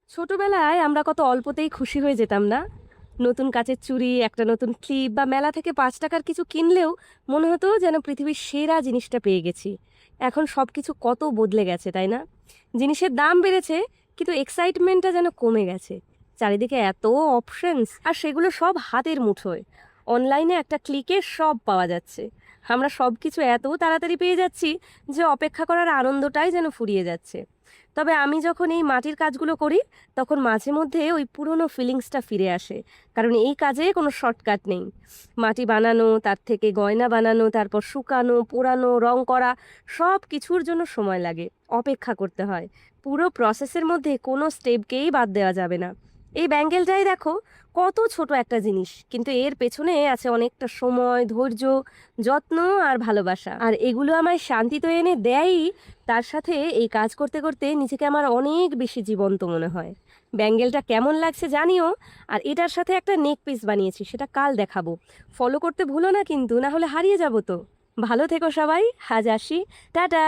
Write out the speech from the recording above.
ছোটবেলায় আমরা কত অল্পতেই খুশি হয়ে যেতাম না? নতুন কাচের চুড়ি, একটা নতুন ক্লিপ বা মেলা থেকে ৫ টাকার কিছু কিনলেও মনে হতো যেন পৃথিবীর সেরা জিনিসটা পেয়ে গেছি। এখন সবকিছু কত বদলে গেছে, তাই না? জিনিসের দাম বেড়েছে, কিন্তু এক্সাইটমেন্টটা যেন কমে গেছে। চারিদিকে এত অপশনস, আর সেগুলো সব হাতের মুঠোয়। অনলাইনে একটা ক্লিকে সব পাওয়া যাচ্ছে। আমরা সবকিছু এত তাড়াতাড়ি পেয়ে যাচ্ছি যে অপেক্ষা করার আনন্দটাই যেন ফুরিয়ে যাচ্ছে। তবে আমি যখন এই মাটির কাজগুলো করি, তখন মাঝে মধ্যে ওই পুরনো ফিলিংসটা ফিরে আসে। কারণ এই কাজে কোনো শর্টকাট নেই। মাটি বানানো, তার থেকে গয়না বানানো, তারপর শুকানো, পোড়ানো, রং করা, সব কিছুর জন্য সময় লাগে, অপেক্ষা করতে হয়। পুরো প্রসেসের মধ্যে কোনো স্টেপকেই বাদ দেওয়া যাবে না। এই ব্যাঙ্গেলটাই দেখো, কত ছোট একটা জিনিস, কিন্তু এর পেছনে আছে অনেকটা সময়, ধৈর্য, যত্ন আর ভালোবাসা। আর এগুলো আমায় শান্তি তো এনে দেয়ই, তার সাথে এই কাজ করতে করতে নিজেকে আমার অনেক বেশি জীবন্ত মনে হয়। ব্যাঙ্গেলটা কেমন লাগছে জানিও। আর এটার সাথে একটা নেক পিস বানিয়েছি, সেটা কাল দেখাবো। ফলো করতে ভুলো না কিন্তু, না হলে হারিয়ে যাবো তো। ভালো থেকো সবাই, আজ আসি। টাটা।